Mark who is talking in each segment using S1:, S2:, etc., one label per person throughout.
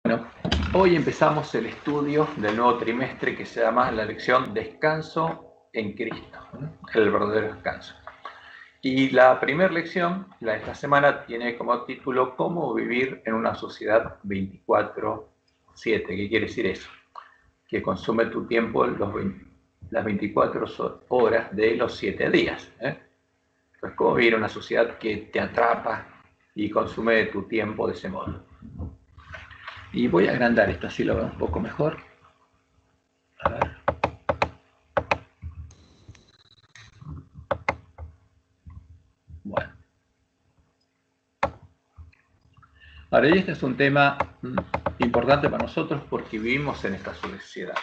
S1: Bueno, hoy empezamos el estudio del nuevo trimestre que se llama la lección Descanso en Cristo, el verdadero descanso. Y la primera lección, la de esta semana, tiene como título ¿Cómo vivir en una sociedad 24/7? ¿Qué quiere decir eso? Que consume tu tiempo las 24 horas de los 7 días. Entonces, ¿cómo vivir en una sociedad que te atrapa y consume tu tiempo de ese modo? Y voy a agrandar esto, así lo veo un poco mejor. A ver. Bueno. Ahora, este es un tema importante para nosotros porque vivimos en esta sociedad.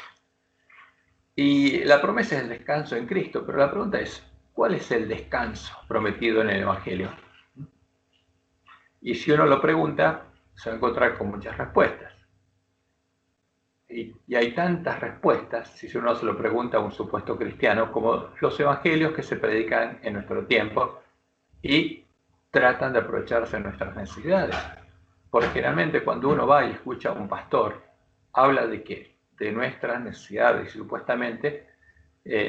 S1: Y la promesa es el descanso en Cristo, pero la pregunta es, ¿cuál es el descanso prometido en el Evangelio? Y si uno lo pregunta, se va a encontrar con muchas respuestas. Y hay tantas respuestas, si uno se lo pregunta a un supuesto cristiano, como los evangelios que se predican en nuestro tiempo y tratan de aprovecharse de nuestras necesidades. Porque generalmente cuando uno va y escucha a un pastor, habla de qué? De nuestras necesidades y supuestamente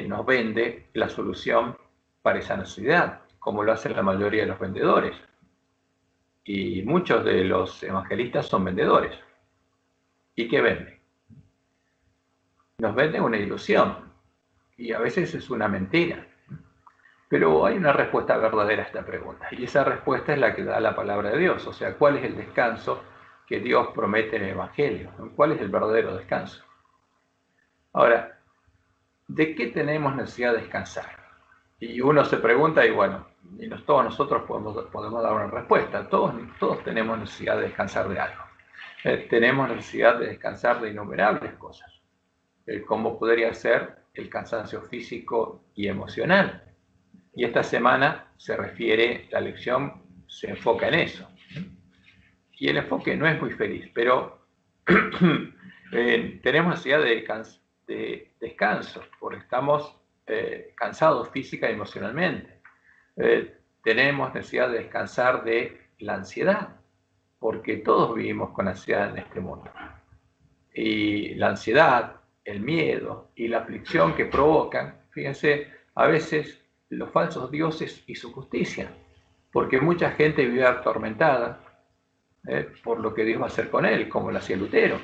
S1: nos vende la solución para esa necesidad, como lo hacen la mayoría de los vendedores. Y muchos de los evangelistas son vendedores. ¿Y qué venden? Nos venden una ilusión y a veces es una mentira. Pero hay una respuesta verdadera a esta pregunta, y esa respuesta es la que da la palabra de Dios. O sea, ¿cuál es el descanso que Dios promete en el Evangelio? ¿Cuál es el verdadero descanso? Ahora, ¿de qué tenemos necesidad de descansar? Y uno se pregunta, y bueno, todos nosotros podemos dar una respuesta. Todos tenemos necesidad de descansar de algo. Tenemos necesidad de descansar de innumerables cosas, como podría ser el cansancio físico y emocional. Y esta semana la lección se enfoca en eso. Y el enfoque no es muy feliz, pero tenemos necesidad de descanso, porque estamos cansados física y emocionalmente. Tenemos necesidad de descansar de la ansiedad, porque todos vivimos con ansiedad en este mundo. Y la ansiedad, el miedo y la aflicción que provocan, fíjense, a veces los falsos dioses y su justicia, porque mucha gente vive atormentada por lo que Dios va a hacer con él, como lo hacía Lutero,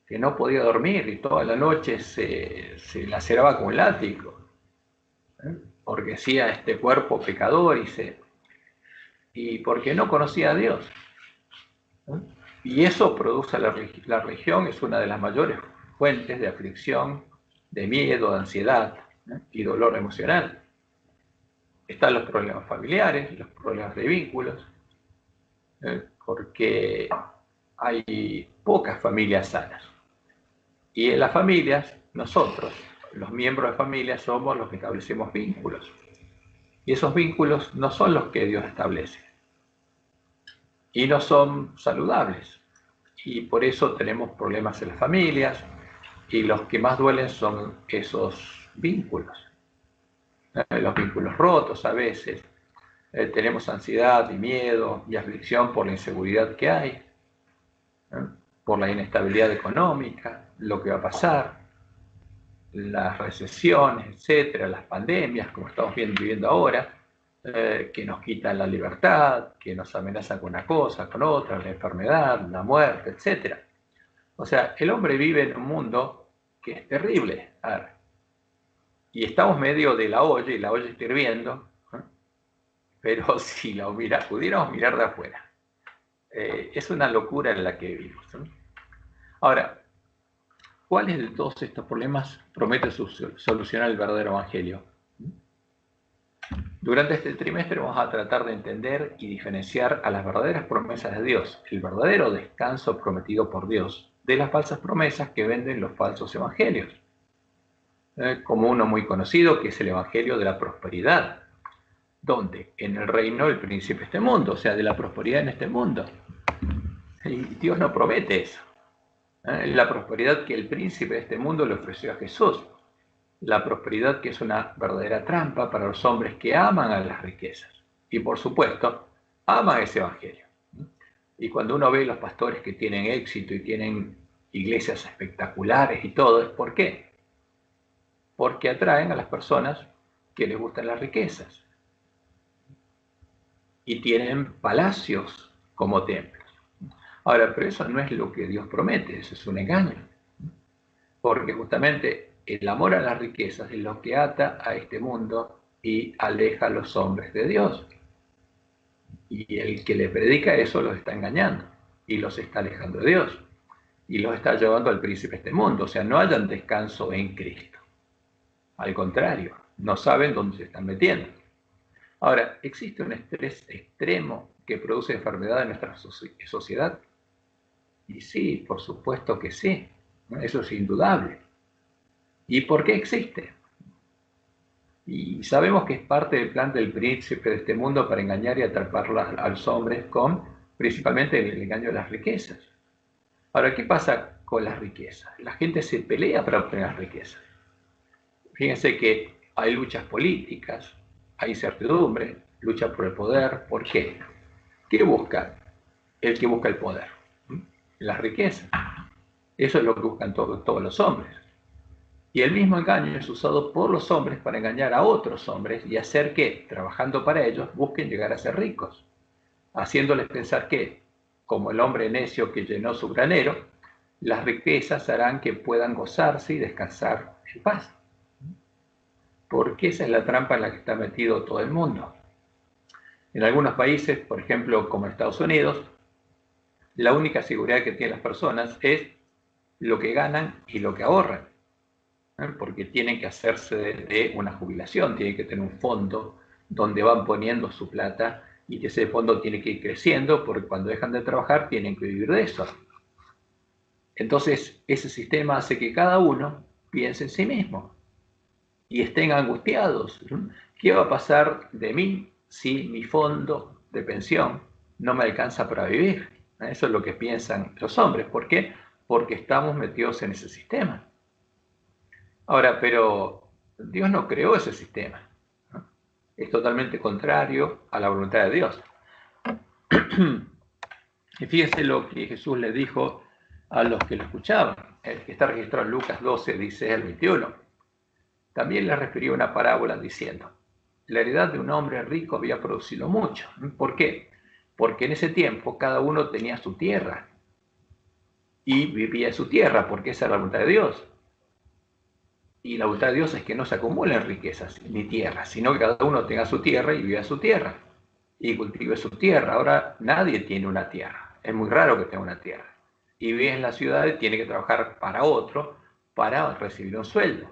S1: que no podía dormir y toda la noche se laceraba con un látigo, porque hacía este cuerpo pecador y porque no conocía a Dios. Y eso produce la religión, es una de las mayores fuentes de aflicción, de miedo, de ansiedad y dolor emocional. Están los problemas familiares, los problemas de vínculos, porque hay pocas familias sanas. Y en las familias, nosotros, los miembros de familia, somos los que establecemos vínculos. Y esos vínculos no son los que Dios establece. Y no son saludables. Y por eso tenemos problemas en las familias, y los que más duelen son esos vínculos. Los vínculos rotos a veces. Tenemos ansiedad y miedo y aflicción por la inseguridad que hay, por la inestabilidad económica, lo que va a pasar, las recesiones, etcétera, las pandemias, como estamos viviendo ahora, que nos quitan la libertad, que nos amenazan con una cosa, con otra, la enfermedad, la muerte, etcétera. O sea, el hombre vive en un mundo que es terrible. Y estamos medio de la olla, y la olla está hirviendo, pero si pudiéramos mirar de afuera, es una locura en la que vivimos. Ahora, ¿cuáles de todos estos problemas promete solucionar el verdadero evangelio? Durante este trimestre vamos a tratar de entender y diferenciar a las verdaderas promesas de Dios, el verdadero descanso prometido por Dios, de las falsas promesas que venden los falsos evangelios. Como uno muy conocido, que es el evangelio de la prosperidad, donde en el reino del príncipe de este mundo, o sea, de la prosperidad en este mundo. Y Dios no promete eso. La prosperidad que el príncipe de este mundo le ofreció a Jesús. La prosperidad que es una verdadera trampa para los hombres que aman a las riquezas. Y por supuesto, aman ese evangelio. Y cuando uno ve los pastores que tienen éxito y tienen iglesias espectaculares y todo, ¿es por qué? Porque atraen a las personas que les gustan las riquezas y tienen palacios como templos. Ahora, pero eso no es lo que Dios promete, eso es un engaño. Porque justamente el amor a las riquezas es lo que ata a este mundo y aleja a los hombres de Dios. Y el que le predica eso los está engañando y los está alejando de Dios y los está llevando al príncipe de este mundo. O sea, no hayan descanso en Cristo. Al contrario, no saben dónde se están metiendo. Ahora, ¿existe un estrés extremo que produce enfermedad en nuestra sociedad? Y sí, por supuesto que sí. Eso es indudable. ¿Y por qué existe? Y sabemos que es parte del plan del príncipe de este mundo para engañar y atrapar a los hombres con principalmente el engaño de las riquezas. Ahora, ¿qué pasa con las riquezas? La gente se pelea para obtener las riquezas. Fíjense que hay luchas políticas, hay incertidumbre, lucha por el poder. ¿Por qué? ¿Qué busca el que busca el poder? Las riquezas. Eso es lo que buscan todos los hombres. Y el mismo engaño es usado por los hombres para engañar a otros hombres y hacer que, trabajando para ellos, busquen llegar a ser ricos, haciéndoles pensar que, como el hombre necio que llenó su granero, las riquezas harán que puedan gozarse y descansar en paz. Porque esa es la trampa en la que está metido todo el mundo. En algunos países, por ejemplo, como Estados Unidos, la única seguridad que tienen las personas es lo que ganan y lo que ahorran, porque tienen que hacerse de una jubilación, tienen que tener un fondo donde van poniendo su plata y que ese fondo tiene que ir creciendo porque cuando dejan de trabajar tienen que vivir de eso. Entonces, ese sistema hace que cada uno piense en sí mismo y estén angustiados. ¿Qué va a pasar de mí si mi fondo de pensión no me alcanza para vivir? Eso es lo que piensan los hombres. ¿Por qué? Porque estamos metidos en ese sistema. Ahora, pero Dios no creó ese sistema. Es totalmente contrario a la voluntad de Dios. Y fíjense lo que Jesús le dijo a los que lo escuchaban, el que está registrado en Lucas 12, 16 al 21. También le refirió una parábola diciendo, la heredad de un hombre rico había producido mucho. ¿Por qué? Porque en ese tiempo cada uno tenía su tierra y vivía en su tierra, porque esa era la voluntad de Dios. Y la voluntad de Dios es que no se acumulen riquezas ni tierras, sino que cada uno tenga su tierra y viva su tierra y cultive su tierra. Ahora nadie tiene una tierra, es muy raro que tenga una tierra. Y vive en la ciudad y tiene que trabajar para otro para recibir un sueldo.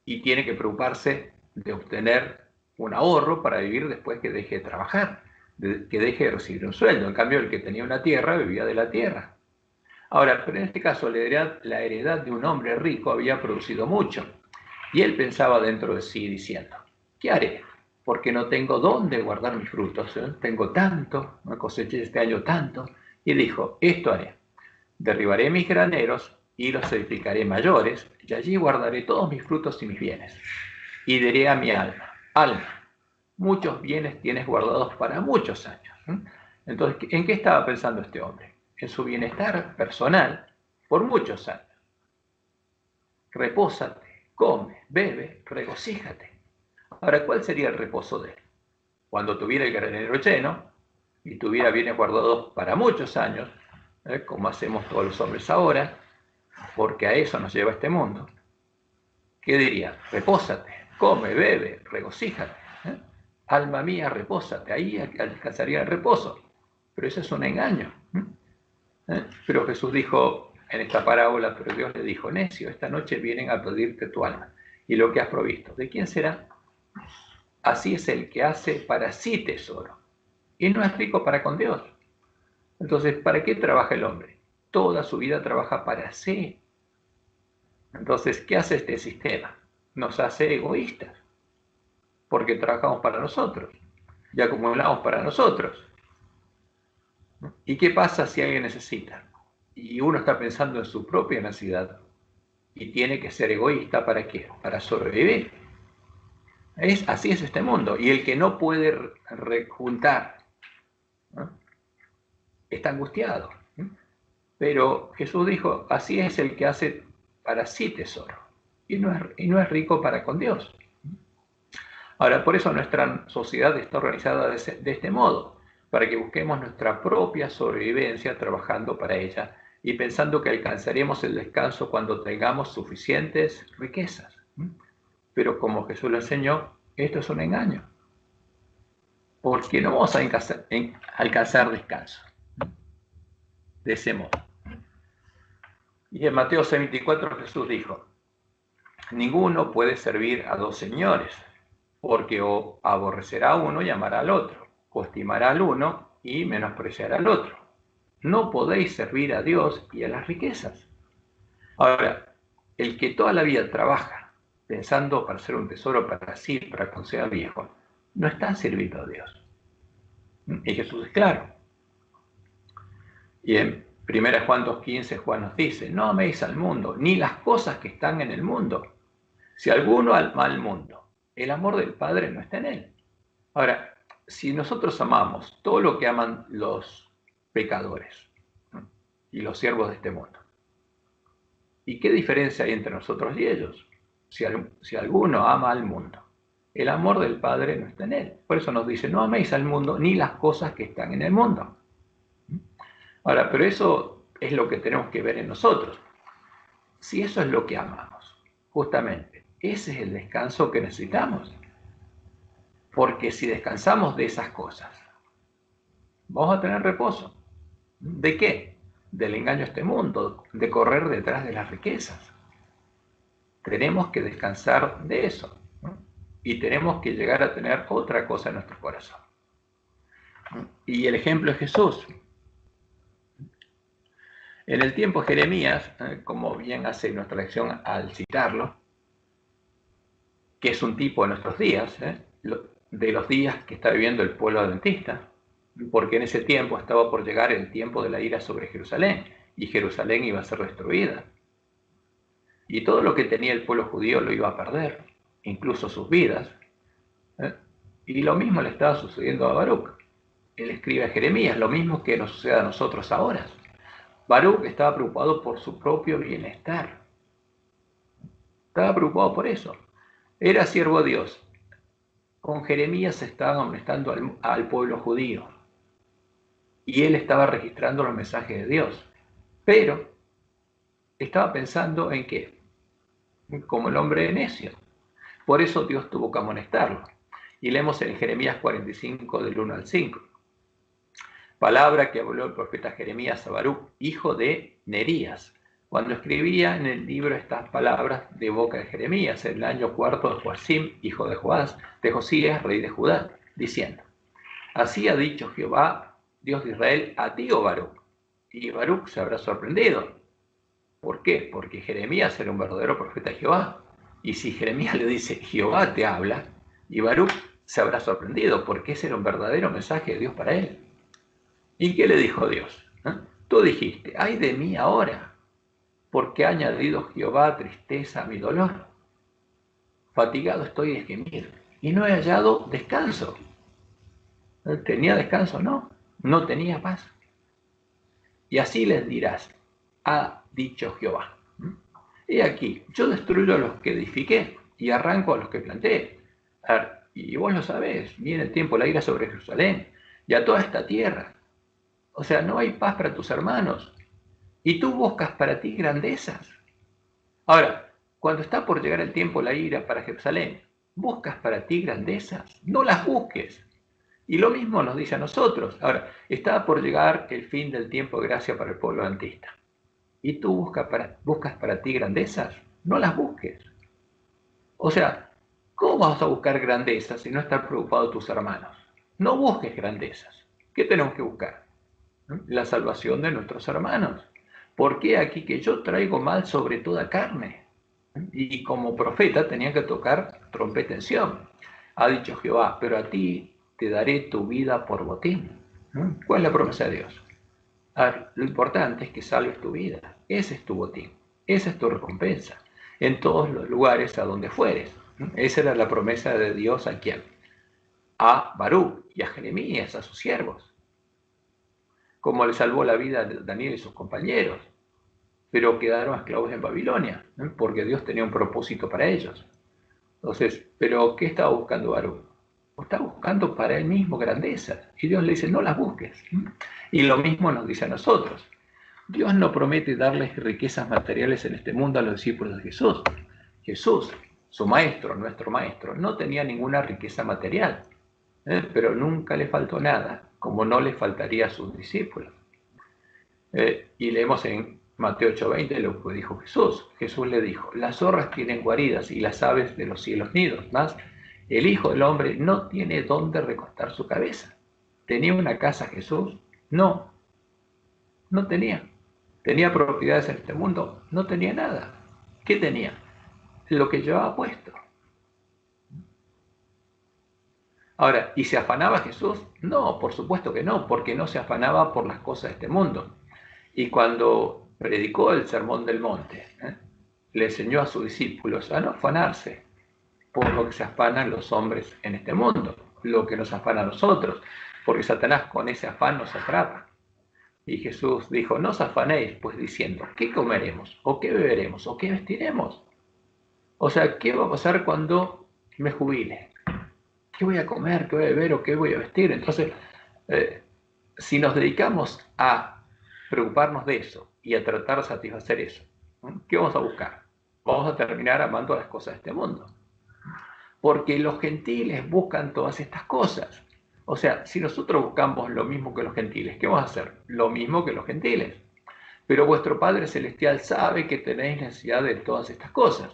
S1: Y tiene que preocuparse de obtener un ahorro para vivir después que deje de trabajar, que deje de recibir un sueldo. En cambio, el que tenía una tierra vivía de la tierra. Ahora, pero en este caso, la heredad de un hombre rico había producido mucho. Y él pensaba dentro de sí diciendo, ¿qué haré? Porque no tengo dónde guardar mis frutos. Tengo tanto, no coseché este año tanto. Y dijo, esto haré. Derribaré mis graneros y los edificaré mayores, y allí guardaré todos mis frutos y mis bienes. Y diré a mi alma, alma, muchos bienes tienes guardados para muchos años. Entonces, ¿en qué estaba pensando este hombre? En su bienestar personal por muchos años. Repósate, come, bebe, regocíjate. Ahora, ¿cuál sería el reposo de él? Cuando tuviera el granero lleno y tuviera bienes guardados para muchos años, como hacemos todos los hombres ahora, porque a eso nos lleva este mundo. ¿Qué diría? Repósate, come, bebe, regocíjate. Alma mía, repósate. Ahí alcanzaría el reposo. Pero eso es un engaño. Pero Jesús dijo en esta parábola, pero Dios le dijo, necio, esta noche vienen a pedirte tu alma y lo que has provisto. ¿De quién será? Así es el que hace para sí tesoro y no es rico para con Dios. Entonces, ¿para qué trabaja el hombre? Toda su vida trabaja para sí. Entonces, ¿qué hace este sistema? Nos hace egoístas, porque trabajamos para nosotros y acumulamos para nosotros. ¿Y qué pasa si alguien necesita? Y uno está pensando en su propia necesidad y tiene que ser egoísta, ¿para qué? Para sobrevivir. Así es este mundo. Y el que no puede juntar ¿no? Está angustiado. Pero Jesús dijo, así es el que hace para sí tesoro, y no es rico para con Dios. Ahora, por eso nuestra sociedad está organizada de este modo, para que busquemos nuestra propia sobrevivencia trabajando para ella y pensando que alcanzaremos el descanso cuando tengamos suficientes riquezas. Pero como Jesús lo enseñó, esto es un engaño, porque no vamos a alcanzar descanso de ese modo. Y en Mateo 6:24 Jesús dijo, ninguno puede servir a dos señores, porque o aborrecerá a uno y amará al otro, o estimará al uno y menospreciará al otro. No podéis servir a Dios y a las riquezas. Ahora, el que toda la vida trabaja pensando para ser un tesoro para sí, para cuando sea viejo, no está sirviendo a Dios. Y Jesús es claro. Y en 1 Juan 2:15 Juan nos dice, no améis al mundo, ni las cosas que están en el mundo. Si alguno ama al mundo, el amor del Padre no está en él. Ahora, si nosotros amamos todo lo que aman los pecadores y los siervos de este mundo, ¿y qué diferencia hay entre nosotros y ellos? Si alguno ama al mundo, el amor del Padre no está en él. Por eso nos dice, no améis al mundo ni las cosas que están en el mundo. Ahora, pero eso es lo que tenemos que ver en nosotros. Si eso es lo que amamos, justamente, ese es el descanso que necesitamos. Porque si descansamos de esas cosas, vamos a tener reposo. ¿De qué? Del engaño a este mundo, de correr detrás de las riquezas. Tenemos que descansar de eso, ¿no? Y tenemos que llegar a tener otra cosa en nuestro corazón. Y el ejemplo es Jesús. En el tiempo de Jeremías, como bien hace nuestra lección al citarlo, que es un tipo de nuestros días, de los días que está viviendo el pueblo adventista, porque en ese tiempo estaba por llegar el tiempo de la ira sobre Jerusalén, y Jerusalén iba a ser destruida. Y todo lo que tenía el pueblo judío lo iba a perder, incluso sus vidas. Y lo mismo le estaba sucediendo a Baruch. Él escribe a Jeremías, lo mismo que nos sucede a nosotros ahora. Baruch estaba preocupado por su propio bienestar. Estaba preocupado por eso. Era siervo de Dios. Con Jeremías se estaban amonestando al pueblo judío. Y él estaba registrando los mensajes de Dios. Pero estaba pensando en qué, como el hombre necio. Por eso Dios tuvo que amonestarlo. Y leemos en Jeremías 45, del 1 al 5. Palabra que habló el profeta Jeremías a Baruch, hijo de Nerías, cuando escribía en el libro estas palabras de boca de Jeremías, en el año 4 de Joacim, hijo de Josías, rey de Judá, diciendo, así ha dicho Jehová, Dios de Israel, a ti, oh Baruch. Y Baruch se habrá sorprendido. ¿Por qué? Porque Jeremías era un verdadero profeta de Jehová. Y si Jeremías le dice, Jehová te habla, y Baruch se habrá sorprendido, porque ese era un verdadero mensaje de Dios para él. ¿Y qué le dijo Dios? Tú dijiste, ay de mí ahora, porque ha añadido Jehová tristeza a mi dolor. Fatigado estoy de gemir, y no he hallado descanso. ¿Tenía descanso? No, no tenía paz. Y así les dirás, ha dicho Jehová. He aquí, yo destruyo a los que edifiqué y arranco a los que planté. Y vos lo sabés, viene el tiempo de la ira sobre Jerusalén y a toda esta tierra. O sea, no hay paz para tus hermanos. Y tú buscas para ti grandezas. Ahora, cuando está por llegar el tiempo de la ira para Jerusalén, ¿buscas para ti grandezas? No las busques. Y lo mismo nos dice a nosotros. Ahora, está por llegar el fin del tiempo de gracia para el pueblo adventista. ¿Y tú buscas para ti grandezas? No las busques. O sea, ¿cómo vas a buscar grandezas si no estás preocupado de tus hermanos? No busques grandezas. ¿Qué tenemos que buscar? La salvación de nuestros hermanos. ¿Por qué aquí que yo traigo mal sobre toda carne? Y como profeta tenía que tocar trompeta en Sión. Ha dicho Jehová, pero a ti te daré tu vida por botín. ¿Cuál es la promesa de Dios? Lo importante es que salves tu vida. Ese es tu botín. Esa es tu recompensa. En todos los lugares a donde fueres. Esa era la promesa de Dios a quién. A Baruch y a Jeremías, a sus siervos. como le salvó la vida a Daniel y sus compañeros, pero quedaron esclavos en Babilonia, porque Dios tenía un propósito para ellos. Entonces, ¿pero qué estaba buscando Baruch? Está buscando para él mismo grandezas. Y Dios le dice, no las busques. Y lo mismo nos dice a nosotros. Dios no promete darles riquezas materiales en este mundo a los discípulos de Jesús. Jesús, su maestro, nuestro maestro, no tenía ninguna riqueza material, pero nunca le faltó nada, como no le faltaría a sus discípulos. Y leemos en Mateo 8:20 lo que dijo Jesús. Jesús le dijo, las zorras tienen guaridas y las aves de los cielos nidos, mas el Hijo del Hombre no tiene dónde recostar su cabeza. ¿Tenía una casa Jesús? No, no tenía. ¿Tenía propiedades en este mundo? No tenía nada. ¿Qué tenía? Lo que llevaba puesto. Ahora, ¿y se afanaba Jesús? No, por supuesto que no, porque no se afanaba por las cosas de este mundo. Y cuando predicó el Sermón del Monte, le enseñó a sus discípulos a no afanarse por lo que se afanan los hombres en este mundo, lo que nos afana a nosotros, porque Satanás con ese afán nos atrapa. Y Jesús dijo, no os afanéis, pues diciendo, ¿qué comeremos? ¿O qué beberemos? ¿O qué vestiremos? O sea, ¿qué va a pasar cuando me jubile? ¿Qué voy a comer? ¿Qué voy a beber? ¿O qué voy a vestir? Entonces, si nos dedicamos a preocuparnos de eso y a tratar de satisfacer eso, ¿qué vamos a buscar? Vamos a terminar amando las cosas de este mundo. Porque los gentiles buscan todas estas cosas. O sea, si nosotros buscamos lo mismo que los gentiles, ¿qué vamos a hacer? Lo mismo que los gentiles. Pero vuestro Padre Celestial sabe que tenéis necesidad de todas estas cosas.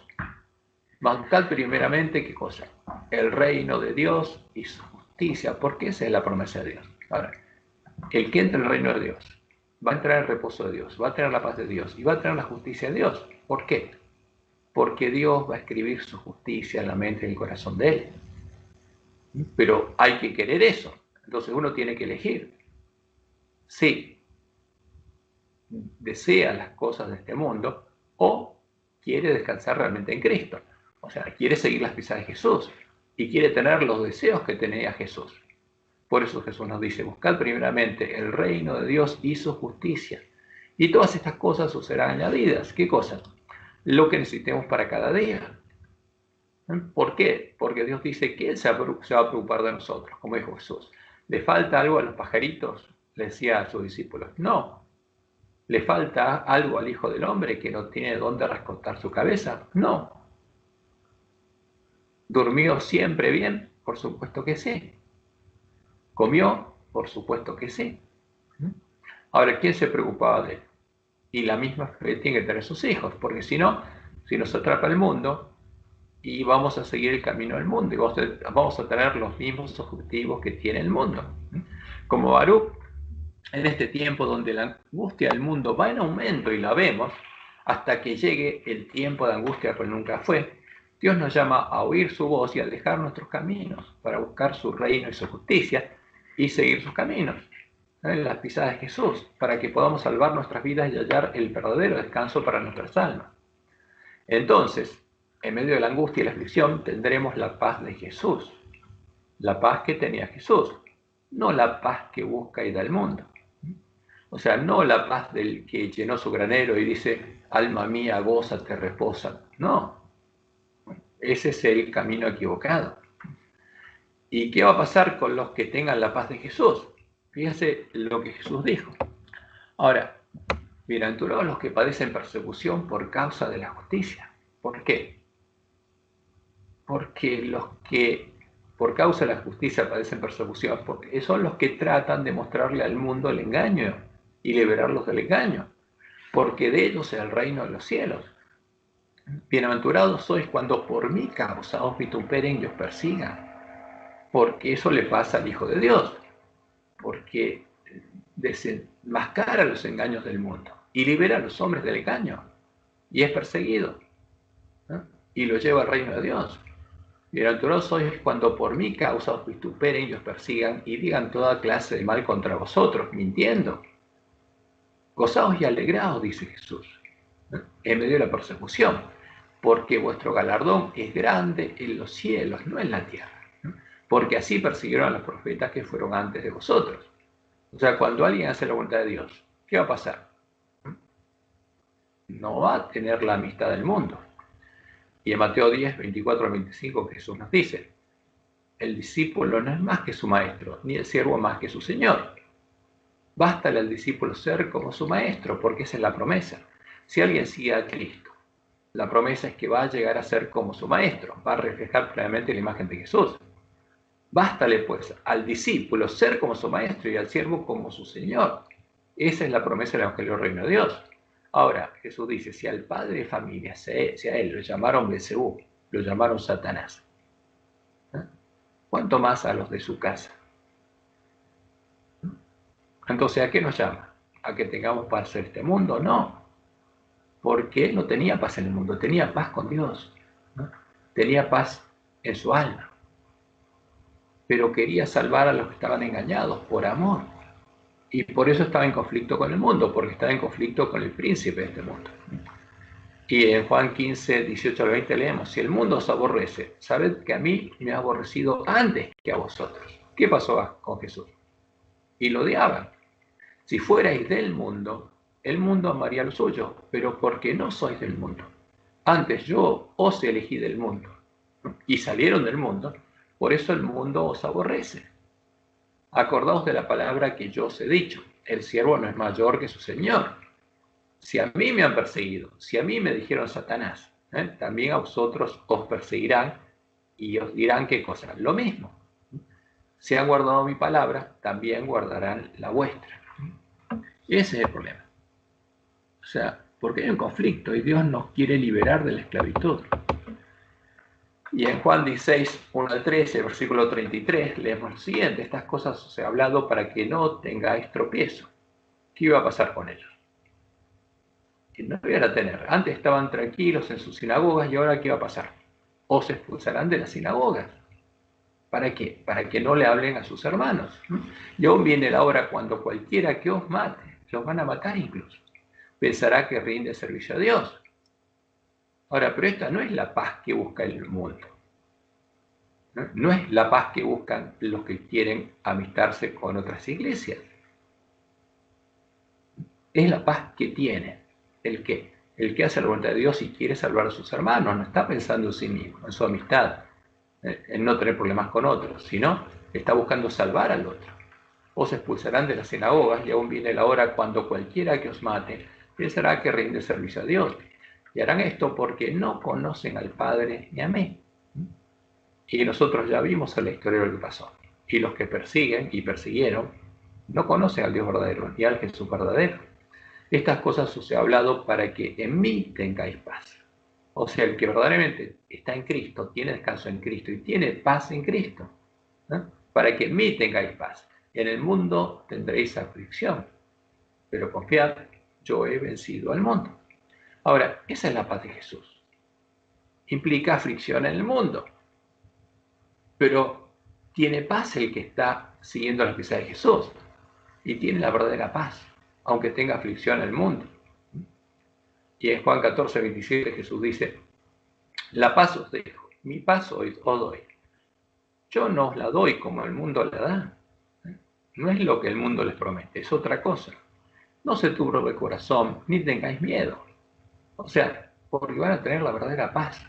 S1: Buscad primeramente, ¿qué cosa? El reino de Dios y su justicia, porque esa es la promesa de Dios. Ahora, el que entre en el reino de Dios va a entrar en el reposo de Dios, va a tener la paz de Dios y va a tener la justicia de Dios. ¿Por qué? Porque Dios va a escribir su justicia en la mente y el corazón de él. Pero hay que querer eso. Entonces uno tiene que elegir. Sí, desea las cosas de este mundo o quiere descansar realmente en Cristo. O sea, quiere seguir las pisadas de Jesús y quiere tener los deseos que tenía Jesús. Por eso Jesús nos dice, buscad primeramente el reino de Dios y su justicia. Y todas estas cosas os serán añadidas. ¿Qué cosas? Lo que necesitemos para cada día. ¿Por qué? Porque Dios dice que Él se va a preocupar de nosotros, como dijo Jesús. ¿Le falta algo a los pajaritos? Le decía a sus discípulos. No. ¿Le falta algo al Hijo del Hombre que no tiene dónde recostar su cabeza? No. ¿Durmió siempre bien? Por supuesto que sí. ¿Comió? Por supuesto que sí. Ahora, ¿quién se preocupaba de él? Y la misma fe tiene que tener sus hijos, porque si no, si nos atrapa el mundo, y vamos a seguir el camino del mundo, y vamos a tener los mismos objetivos que tiene el mundo. Como Baruch, en este tiempo donde la angustia del mundo va en aumento, y la vemos, hasta que llegue el tiempo de angustia que nunca fue, Dios nos llama a oír su voz y a dejar nuestros caminos, para buscar su reino y su justicia, y seguir sus caminos, las pisadas de Jesús, para que podamos salvar nuestras vidas y hallar el verdadero descanso para nuestras almas. Entonces, en medio de la angustia y la aflicción, tendremos la paz de Jesús, la paz que tenía Jesús, no la paz que busca y da el mundo. O sea, no la paz del que llenó su granero y dice, alma mía, gózate, reposa. No, ese es el camino equivocado. ¿Y qué va a pasar con los que tengan la paz de Jesús? Fíjense lo que Jesús dijo. Ahora, bienaventurados los que padecen persecución por causa de la justicia. ¿Por qué? Porque los que por causa de la justicia padecen persecución, porque son los que tratan de mostrarle al mundo el engaño y liberarlos del engaño, porque de ellos es el reino de los cielos. Bienaventurados sois cuando por mi causa os vituperen y os persigan, porque eso le pasa al Hijo de Dios, porque desenmascara los engaños del mundo y libera a los hombres del engaño, y es perseguido, ¿no? Y lo lleva al reino de Dios. Bienaventurados sois cuando por mi causa os vituperen y os persigan y digan toda clase de mal contra vosotros, mintiendo. Gozaos y alegraos, dice Jesús, ¿no? En medio de la persecución, porque vuestro galardón es grande en los cielos, no en la tierra, ¿no? Porque así persiguieron a los profetas que fueron antes de vosotros. O sea, cuando alguien hace la voluntad de Dios, ¿qué va a pasar? No va a tener la amistad del mundo. Y en Mateo 10, 24 al 25, Jesús nos dice, el discípulo no es más que su maestro, ni el siervo más que su señor. Bástale al discípulo ser como su maestro, porque esa es la promesa. Si alguien sigue a Cristo, la promesa es que va a llegar a ser como su maestro, va a reflejar plenamente la imagen de Jesús. Bástale pues al discípulo ser como su maestro y al siervo como su señor. Esa es la promesa del Evangelio del Reino de Dios. Ahora, Jesús dice, si al padre de familia, si a él lo llamaron Belzebú, lo llamaron Satanás, ¿cuánto más a los de su casa? Entonces, ¿a qué nos llama? ¿A que tengamos paz en este mundo? No, porque él no tenía paz en el mundo, tenía paz con Dios, ¿no? Tenía paz en su alma, pero quería salvar a los que estaban engañados por amor. Y por eso estaba en conflicto con el mundo, porque estaba en conflicto con el príncipe de este mundo. Y en Juan 15, 18 al 20 leemos, si el mundo os aborrece, sabed que a mí me ha aborrecido antes que a vosotros. ¿Qué pasó con Jesús? Y lo odiaban. Si fuerais del mundo, el mundo amaría lo suyo, pero porque no sois del mundo. Antes yo os elegí del mundo, y salieron del mundo, por eso el mundo os aborrece. Acordaos de la palabra que yo os he dicho, el siervo no es mayor que su señor. Si a mí me han perseguido, si a mí me dijeron Satanás, también a vosotros os perseguirán y os dirán qué cosa, lo mismo. Si han guardado mi palabra, también guardarán la vuestra. Ese es el problema. O sea, porque hay un conflicto y Dios nos quiere liberar de la esclavitud. Y en Juan 16, 1 al 13, versículo 33, leemos lo siguiente, estas cosas os he hablado para que no tengáis tropiezo. ¿Qué iba a pasar con ellos? Que no iban a tener. Antes estaban tranquilos en sus sinagogas y ahora ¿qué va a pasar? Os expulsarán de las sinagogas. ¿Para qué? Para que no le hablen a sus hermanos. Y aún viene la hora cuando cualquiera que os mate, los van a matar incluso. Pensará que rinde servicio a Dios. Ahora, pero esta no es la paz que busca el mundo. No es la paz que buscan los que quieren amistarse con otras iglesias. Es la paz que tiene el que hace la voluntad de Dios y quiere salvar a sus hermanos. No está pensando en sí mismo, en su amistad, en no tener problemas con otros, sino está buscando salvar al otro. Os expulsarán de las sinagogas y aún viene la hora cuando cualquiera que os mate pensará que rinde servicio a Dios. Y harán esto porque no conocen al Padre ni a mí. Y nosotros ya vimos en la historia lo que pasó. Y los que persiguen y persiguieron no conocen al Dios verdadero ni al Jesús verdadero. Estas cosas os he hablado para que en mí tengáis paz. O sea, el que verdaderamente está en Cristo, tiene descanso en Cristo y tiene paz en Cristo. Para que en mí tengáis paz. En el mundo tendréis aflicción, pero confiad, yo he vencido al mundo. Ahora, esa es la paz de Jesús. Implica aflicción en el mundo, pero tiene paz el que está siguiendo las pisadas de Jesús y tiene la verdadera paz, aunque tenga aflicción en el mundo. Y en Juan 14, 27 Jesús dice, la paz os dejo, mi paz os doy. Yo no os la doy como el mundo la da. No es lo que el mundo les promete, es otra cosa. No se turbe el corazón, ni tengáis miedo. O sea, porque van a tener la verdadera paz,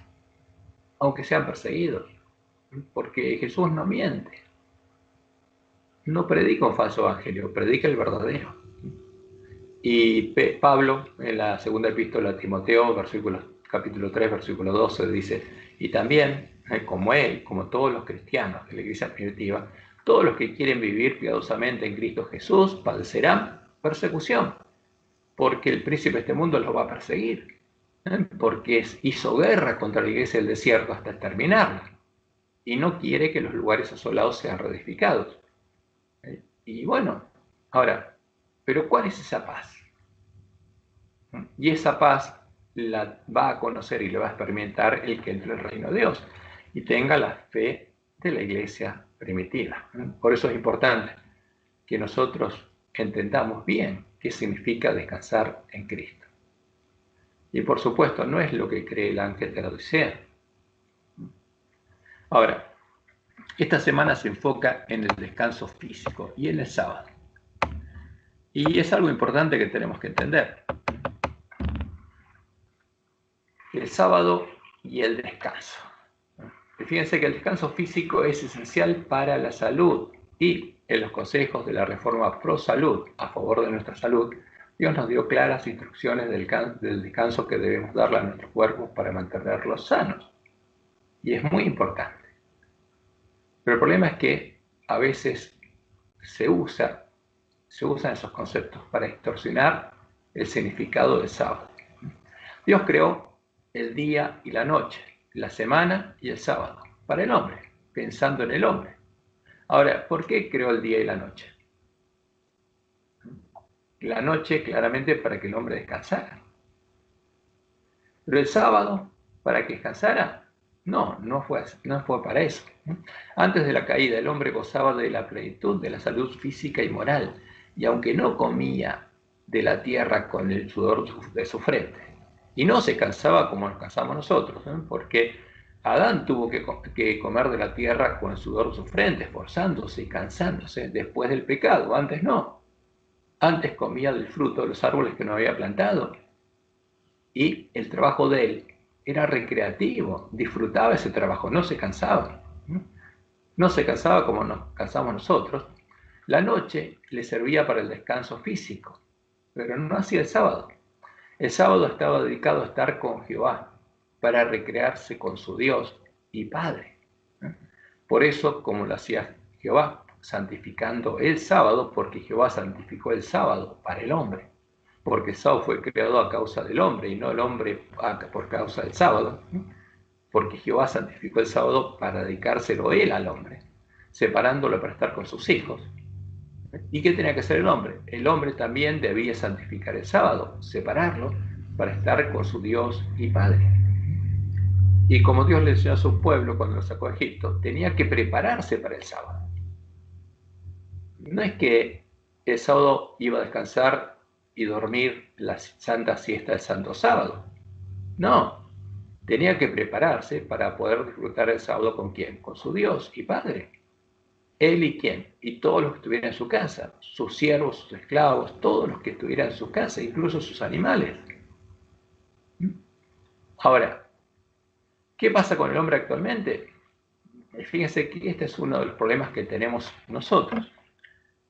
S1: aunque sean perseguidos. Porque Jesús no miente. No predica un falso evangelio, predica el verdadero. Y Pablo, en la segunda epístola a Timoteo, capítulo 3, versículo 12, dice, y también, como él, como todos los cristianos de la iglesia primitiva, todos los que quieren vivir piadosamente en Cristo Jesús padecerán persecución, porque el príncipe de este mundo los va a perseguir, porque hizo guerra contra la iglesia del desierto hasta terminarla, y no quiere que los lugares asolados sean reedificados. Y bueno, ahora, ¿pero cuál es esa paz? Y esa paz la va a conocer y le va a experimentar el que entre el reino de Dios y tenga la fe de la iglesia primitiva. Por eso es importante que nosotros entendamos bien qué significa descansar en Cristo. Y por supuesto, no es lo que cree el ángel de la Odisea. Ahora, esta semana se enfoca en el descanso físico y en el sábado. Y es algo importante que tenemos que entender. El sábado y el descanso. Fíjense que el descanso físico es esencial para la salud, y en los consejos de la Reforma Pro Salud, a favor de nuestra salud, Dios nos dio claras instrucciones del descanso que debemos darle a nuestros cuerpos para mantenerlos sanos. Y es muy importante. Pero el problema es que a veces se usan esos conceptos para distorsionar el significado del sábado. Dios creó el día y la noche, la semana y el sábado, para el hombre, pensando en el hombre. Ahora, ¿por qué creó el día y la noche? La noche claramente para que el hombre descansara. Pero el sábado, ¿para que descansara? No fue para eso. Antes de la caída, el hombre gozaba de la plenitud de la salud física y moral, y aunque no comía de la tierra con el sudor de su frente, y no se cansaba como nos cansamos nosotros, porque Adán tuvo que comer de la tierra con el sudor de su frente, esforzándose y cansándose después del pecado. Antes no. Antes comía del fruto de los árboles que no había plantado. Y el trabajo de él era recreativo, disfrutaba ese trabajo, no se cansaba. No se cansaba como nos cansamos nosotros. La noche le servía para el descanso físico, pero no hacía el sábado. El sábado estaba dedicado a estar con Jehová, para recrearse con su Dios y Padre. Por eso, como lo hacía Jehová, santificando el sábado, porque Jehová santificó el sábado para el hombre, porque el sábado fue creado a causa del hombre y no el hombre por causa del sábado, porque Jehová santificó el sábado para dedicárselo él al hombre, separándolo para estar con sus hijos. ¿Y qué tenía que hacer el hombre? El hombre también debía santificar el sábado, separarlo para estar con su Dios y Padre. Y como Dios le enseñó a su pueblo cuando lo sacó de Egipto, tenía que prepararse para el sábado. No es que el sábado iba a descansar y dormir la santa siesta del santo sábado. No, tenía que prepararse para poder disfrutar el sábado ¿con quién? Con su Dios y Padre. Él y quién, y todos los que estuvieran en su casa, sus siervos, sus esclavos, todos los que estuvieran en su casa, incluso sus animales. Ahora, ¿qué pasa con el hombre actualmente? Fíjense que este es uno de los problemas que tenemos nosotros.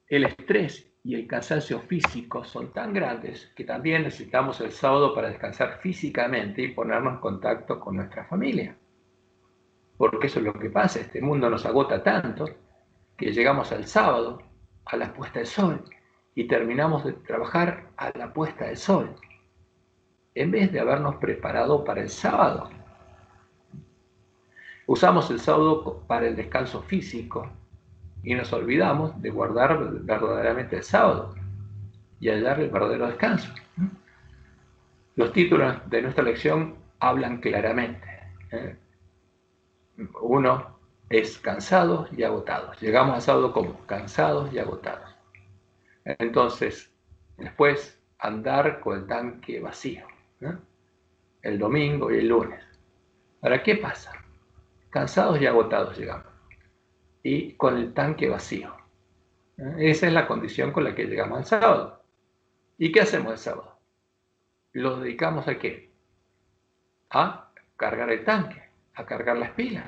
S1: El estrés y el cansancio físico son tan grandes que también necesitamos el sábado para descansar físicamente y ponernos en contacto con nuestra familia. Porque eso es lo que pasa, este mundo nos agota tanto que llegamos al sábado, a la puesta del sol, y terminamos de trabajar a la puesta del sol, en vez de habernos preparado para el sábado. Usamos el sábado para el descanso físico y nos olvidamos de guardar verdaderamente el sábado y hallar el verdadero descanso. Los títulos de nuestra lección hablan claramente. Uno es cansados y agotados. Llegamos al sábado como cansados y agotados. Entonces, después andar con el tanque vacío, el domingo y el lunes. ¿Ahora qué pasa? Cansados y agotados llegamos, y con el tanque vacío. Esa es la condición con la que llegamos al sábado. ¿Y qué hacemos el sábado? ¿Lo dedicamos a qué? A cargar el tanque, a cargar las pilas,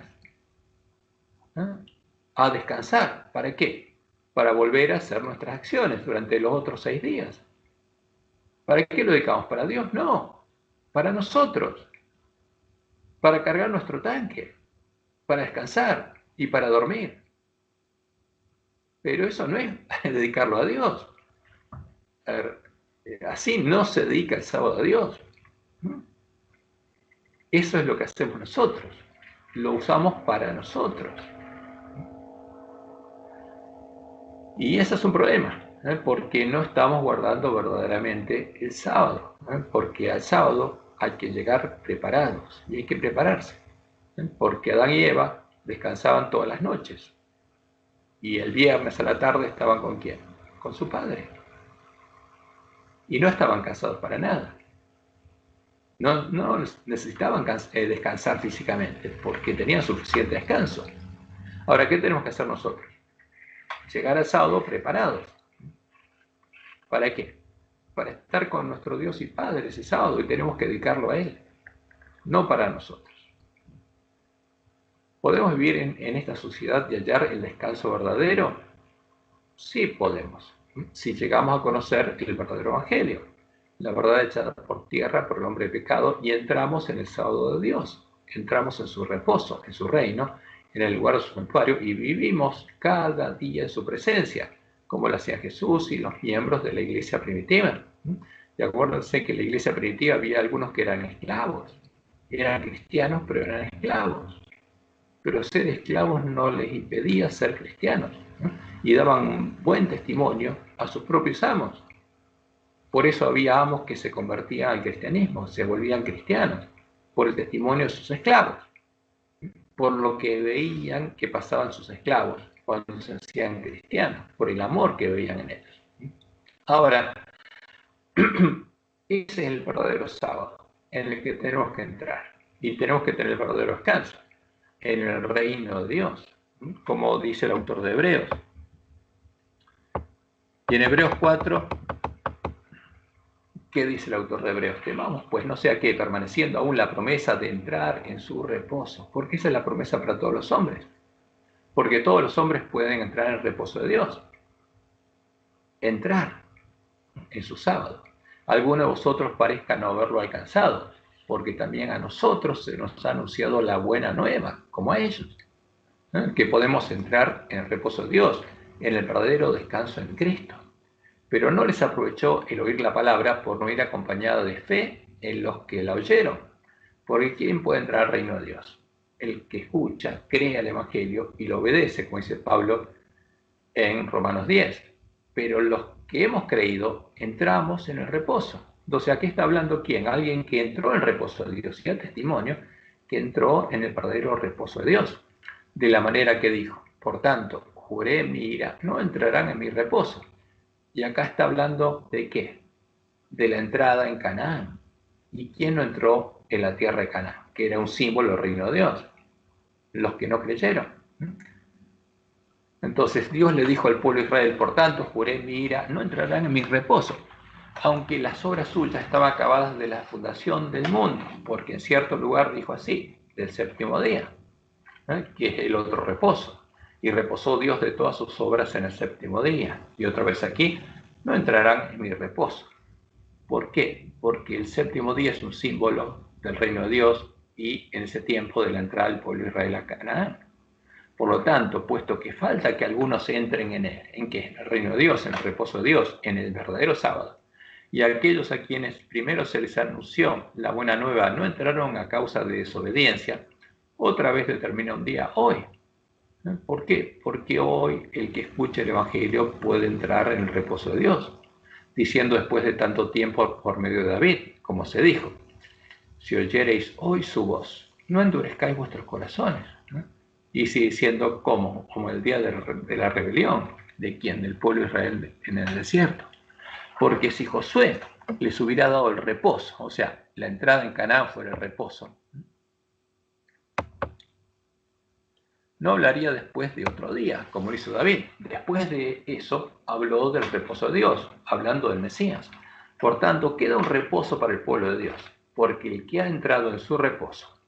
S1: a descansar. ¿Para qué? Para volver a hacer nuestras acciones durante los otros 6 días. ¿Para qué lo dedicamos? ¿Para Dios? No, para nosotros, para cargar nuestro tanque, para descansar y para dormir. Pero eso no es dedicarlo a Dios. Así no se dedica el sábado a Dios. Eso es lo que hacemos nosotros. Lo usamos para nosotros. Y ese es un problema, porque no estamos guardando verdaderamente el sábado, porque al sábado hay que llegar preparados y hay que prepararse, porque Adán y Eva descansaban todas las noches y el viernes a la tarde estaban ¿con quién? Con su padre. Y no estaban cansados para nada. No necesitaban descansar físicamente porque tenían suficiente descanso. Ahora, ¿qué tenemos que hacer nosotros? Llegar al sábado preparados. ¿Para qué? Para estar con nuestro Dios y Padre ese sábado, y tenemos que dedicarlo a Él, no para nosotros. ¿Podemos vivir en esta sociedad y hallar el descanso verdadero? Sí podemos, si llegamos a conocer el verdadero evangelio, la verdad echada por tierra por el hombre de pecado, y entramos en el sábado de Dios, entramos en su reposo, en su reino, en el lugar de su santuario, y vivimos cada día en su presencia, como lo hacía Jesús y los miembros de la iglesia primitiva. Y acuérdense que en la iglesia primitiva había algunos que eran esclavos, eran cristianos pero eran esclavos, pero ser esclavos no les impedía ser cristianos, ¿no? Y daban un buen testimonio a sus propios amos. Por eso había amos que se convertían al cristianismo, se volvían cristianos, por el testimonio de sus esclavos, por lo que veían que pasaban sus esclavos cuando se hacían cristianos, por el amor que veían en ellos. Ahora, ese es el verdadero sábado en el que tenemos que entrar, y tenemos que tener el verdadero descanso en el reino de Dios, como dice el autor de Hebreos. Y en Hebreos 4, ¿qué dice el autor de Hebreos? Temamos, pues, no sea que, permaneciendo aún la promesa de entrar en su reposo, porque esa es la promesa para todos los hombres, porque todos los hombres pueden entrar en el reposo de Dios, entrar en su sábado. Alguno de vosotros parezca no haberlo alcanzado, porque también a nosotros se nos ha anunciado la buena nueva, como a ellos, que podemos entrar en el reposo de Dios, en el verdadero descanso en Cristo. Pero no les aprovechó el oír la palabra por no ir acompañada de fe en los que la oyeron. Porque ¿quién puede entrar al reino de Dios? El que escucha, cree al Evangelio y lo obedece, como dice Pablo en Romanos 10. Pero los que hemos creído, entramos en el reposo. Entonces, ¿aquí está hablando quién? Alguien que entró en el reposo de Dios, y da testimonio que entró en el verdadero reposo de Dios. De la manera que dijo, por tanto, juré mi ira, no entrarán en mi reposo. Y acá está hablando de qué? De la entrada en Canaán. ¿Y quién no entró en la tierra de Canaán? Que era un símbolo del reino de Dios. Los que no creyeron. Entonces Dios le dijo al pueblo de Israel, por tanto, juré mi ira, no entrarán en mi reposo, aunque las obras suyas estaban acabadas de la fundación del mundo, porque en cierto lugar dijo así, del séptimo día, que es el otro reposo. Y reposó Dios de todas sus obras en el séptimo día. Y otra vez aquí, no entrarán en mi reposo. ¿Por qué? Porque el séptimo día es un símbolo del reino de Dios y en ese tiempo de la entrada del pueblo de Israel a Canaán. Por lo tanto, puesto que falta que algunos entren en él, en que es el reino de Dios, en el reposo de Dios, en el verdadero sábado, y aquellos a quienes primero se les anunció la buena nueva no entraron a causa de desobediencia, otra vez determina un día hoy. ¿Por qué? Porque hoy el que escuche el Evangelio puede entrar en el reposo de Dios, diciendo después de tanto tiempo por medio de David, como se dijo, si oyereis hoy su voz, no endurezcáis vuestros corazones. Y sigue diciendo como el día de la rebelión, ¿de quién? Del pueblo de Israel en el desierto. Porque si Josué les hubiera dado el reposo, o sea, la entrada en Canaán fuera el reposo, no hablaría después de otro día, como lo hizo David. Después de eso, habló del reposo de Dios, hablando del Mesías. Por tanto, queda un reposo para el pueblo de Dios, porque el que ha entrado en su reposo,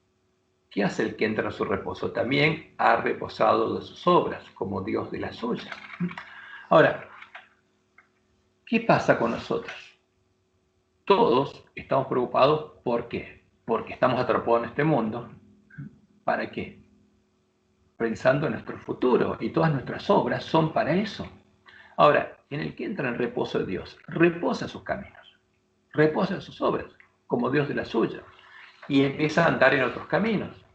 S1: ¿qué hace el que entra en su reposo? También ha reposado de sus obras, como Dios de las suyas. Ahora, ¿qué pasa con nosotros? Todos estamos preocupados, ¿por qué? Porque estamos atrapados en este mundo. ¿Para qué? Pensando en nuestro futuro, y todas nuestras obras son para eso. Ahora, en el que entra en reposo de Dios, reposa sus caminos, reposa sus obras, como Dios de las suyas, y empieza a andar en otros caminos.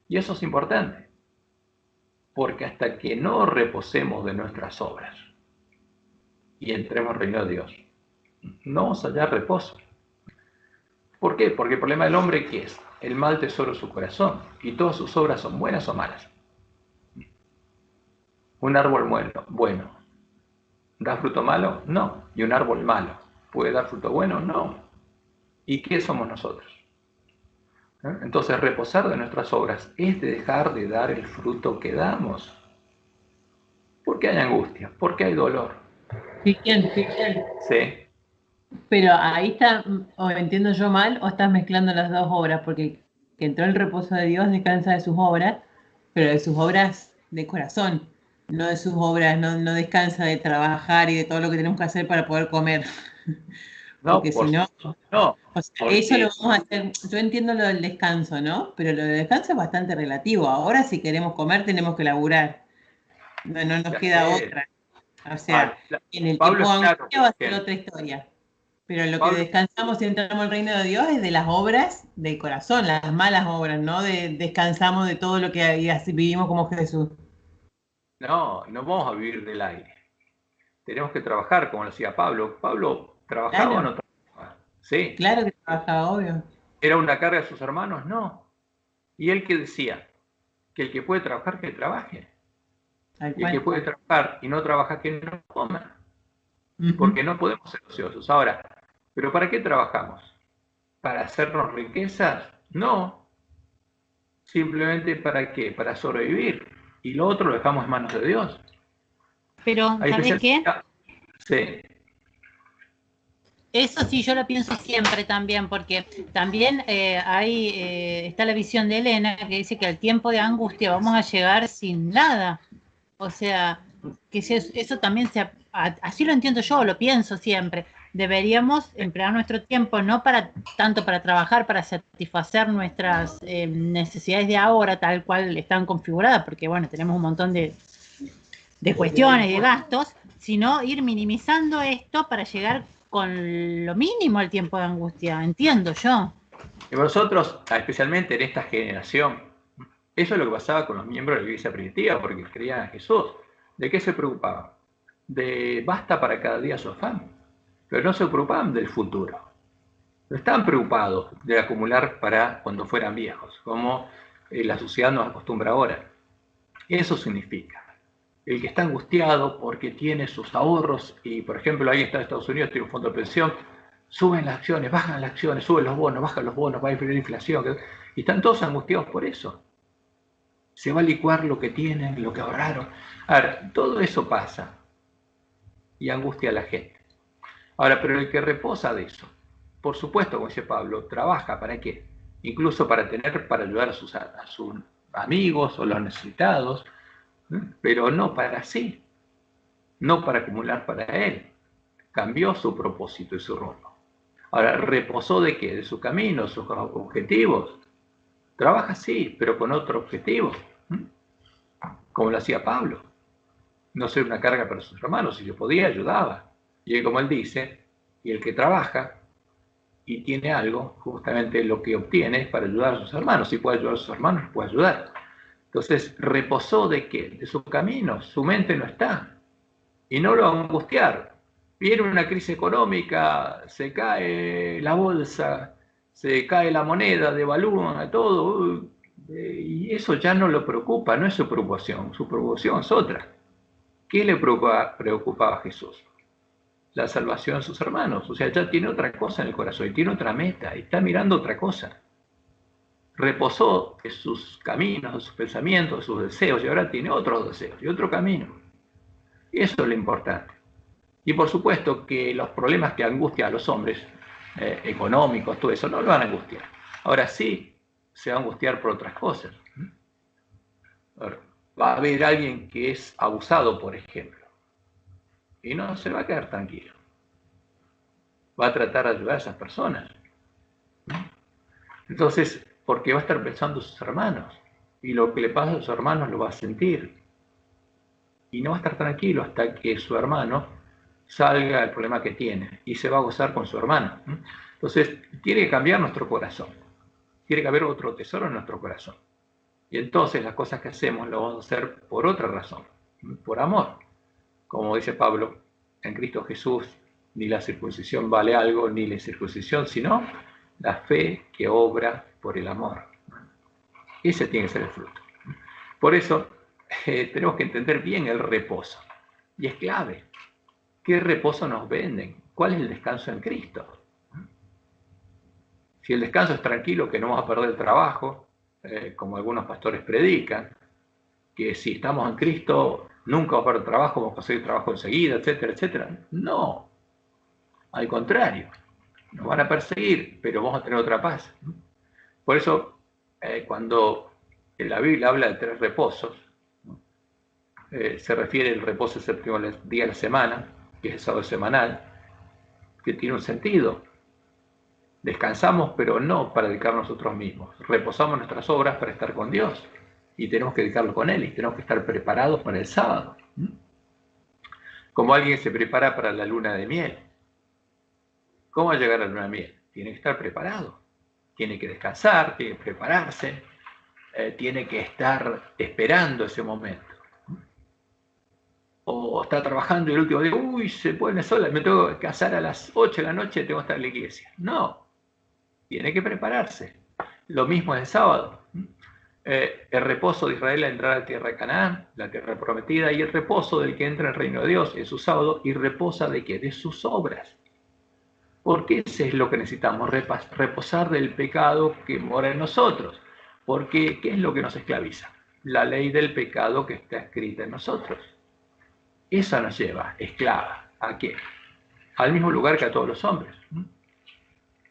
S1: Y eso es importante, porque hasta que no reposemos de nuestras obras y entremos al reino de Dios, no vamos a hallar reposo. ¿Por qué? Porque el problema del hombre, ¿qué es? El mal tesoro de su corazón, y todas sus obras son buenas o malas. Un árbol bueno, ¿da fruto malo? No. ¿Y un árbol malo puede dar fruto bueno? No. ¿Y qué somos nosotros? Entonces, reposar de nuestras obras es de dejar de dar el fruto que damos. ¿Por qué hay angustia? ¿Por qué hay dolor?
S2: Fiel.
S1: Sí.
S2: Pero ahí está, o entiendo yo mal, o estás mezclando las dos obras, porque que entró el reposo de Dios descansa de sus obras, pero de sus obras de corazón, no de sus obras, no descansa de trabajar y de todo lo que tenemos que hacer para poder comer.
S1: No,
S2: Porque si
S1: por
S2: no,
S1: supuesto no,
S2: o sea, eso lo
S1: porque
S2: vamos a hacer. Yo entiendo lo del descanso, ¿no? Pero lo del descanso es bastante relativo. Ahora, si queremos comer, tenemos que laburar. No nos
S1: ya
S2: queda
S1: sé,
S2: otra. O
S1: ah,
S2: sea, en el
S1: Pablo
S2: tiempo
S1: es
S2: de
S1: claro,
S2: angustia
S1: por
S2: va a ser
S1: ejemplo.
S2: otra historia. Pero lo que
S1: Pablo,
S2: descansamos y entramos al reino de Dios es de las obras del corazón, las malas obras, ¿no? Descansamos de todo lo que y así vivimos como Jesús.
S1: no vamos a vivir del aire. Tenemos que trabajar, como lo decía Pablo. ¿Pablo trabajaba o
S2: Claro,
S1: no trabajaba? Sí.
S2: claro que trabajaba, obvio.
S1: ¿Era una carga de sus hermanos? No. ¿Y él qué decía? Que el que puede trabajar, que trabaje.
S2: Tal
S1: Y el que
S2: cual.
S1: puede trabajar y no trabaja, que no coma.
S2: Ujú.
S1: Porque no podemos ser ociosos. Ahora, ¿pero para qué trabajamos? ¿Para hacernos riquezas? No. Simplemente para qué? Para sobrevivir. Y lo otro lo dejamos en manos de Dios.
S3: Pero,
S1: Hay
S3: ¿sabés
S1: especialmente.
S3: qué?
S1: Sí,
S3: Eso sí, yo lo pienso siempre también, porque también está la visión de Elena que dice que al tiempo de angustia vamos a llegar sin nada. O sea, que eso también así lo entiendo yo, lo pienso siempre. Deberíamos emplear nuestro tiempo no para tanto para trabajar, para satisfacer nuestras necesidades de ahora, tal cual están configuradas, porque bueno, tenemos un montón de cuestiones, de gastos, sino ir minimizando esto para llegar con lo mínimo al tiempo de angustia, entiendo yo.
S1: y nosotros, especialmente en esta generación, eso es lo que pasaba con los miembros de la iglesia primitiva, porque creían a Jesús. ¿De qué se preocupaban? De basta para cada día su afán, pero no se preocupaban del futuro. No estaban preocupados de acumular para cuando fueran viejos, como la sociedad nos acostumbra ahora. Eso significa el que está angustiado porque tiene sus ahorros y, por ejemplo, ahí está en Estados Unidos, tiene un fondo de pensión, suben las acciones, bajan las acciones, suben los bonos, bajan los bonos, va a influir la inflación, y están todos angustiados por eso. Se va a licuar lo que tienen, lo que ahorraron. A ver, todo eso pasa y angustia a la gente. Ahora, pero el que reposa de eso, por supuesto, como dice Pablo, trabaja para qué? Incluso para ayudar a sus amigos o los necesitados, pero no para sí, no para acumular para él. Cambió su propósito y su rumbo. Ahora, ¿reposó de qué? De su camino, sus objetivos. Trabaja sí, pero con otro objetivo, como lo hacía Pablo. No ser una carga para sus hermanos, si yo podía, ayudaba. Y como él dice, y el que trabaja y tiene algo, justamente lo que obtiene es para ayudar a sus hermanos. Si puede ayudar a sus hermanos, puede ayudar. Entonces, ¿reposó de qué? De su camino, su mente no está. Y no lo angustiar. Viene una crisis económica, se cae la bolsa, se cae la moneda, devalúan todo, y eso ya no lo preocupa, no es su preocupación es otra. ¿Qué le preocupaba a Jesús? La salvación de sus hermanos. O sea, ya tiene otra cosa en el corazón y tiene otra meta y está mirando otra cosa. Reposó de sus caminos, de sus pensamientos, de sus deseos y ahora tiene otros deseos y otro camino. Y eso es lo importante. Y por supuesto que los problemas que angustian a los hombres, económicos, todo eso, no lo van a angustiar. Ahora sí, se va a angustiar por otras cosas. Ahora, va a haber alguien que es abusado, por ejemplo, y no se va a quedar tranquilo. Va a tratar de ayudar a esas personas. Entonces, porque va a estar pensando en sus hermanos, y lo que le pasa a sus hermanos lo va a sentir, y no va a estar tranquilo hasta que su hermano salga del problema que tiene, y se va a gozar con su hermano. Entonces, tiene que cambiar nuestro corazón, tiene que haber otro tesoro en nuestro corazón. Y entonces las cosas que hacemos lo vamos a hacer por otra razón, por amor. Como dice Pablo, en Cristo Jesús ni la circuncisión vale algo, ni la incircuncisión, sino la fe que obra por el amor. Ese tiene que ser el fruto. Por eso tenemos que entender bien el reposo. Y es clave. ¿Qué reposo nos venden? ¿Cuál es el descanso en Cristo? Si el descanso es tranquilo, que no vamos a perder el trabajo, como algunos pastores predican, que si estamos en Cristo nunca va a haber trabajo, vamos a conseguir trabajo enseguida, etcétera, etcétera. No, al contrario, nos van a perseguir, pero vamos a tener otra paz. Por eso, cuando en la Biblia habla de 3 reposos, se refiere al reposo el séptimo día de la semana, que es el sábado semanal, que tiene un sentido. Descansamos, pero no para dedicarnos a nosotros mismos. Reposamos nuestras obras para estar con Dios. Y tenemos que dedicarlo con Él. Y tenemos que estar preparados para el sábado. Como alguien se prepara para la luna de miel. ¿Cómo va a llegar a la luna de miel? Tiene que estar preparado. Tiene que descansar, tiene que prepararse. Tiene que estar esperando ese momento. O está trabajando y el último día, uy, se pone sola, me tengo que casar a las 8 de la noche, tengo que estar en la iglesia. No, tiene que prepararse. Lo mismo es el sábado. El reposo de Israel al entrar a la tierra de Canaán, la tierra prometida, y el reposo del que entra en el reino de Dios es su sábado, y reposa de qué? De sus obras. Porque ese es lo que necesitamos, reposar del pecado que mora en nosotros. Porque, ¿qué es lo que nos esclaviza? La ley del pecado que está escrita en nosotros. Esa nos lleva, esclava, ¿a qué? Al mismo lugar que a todos los hombres.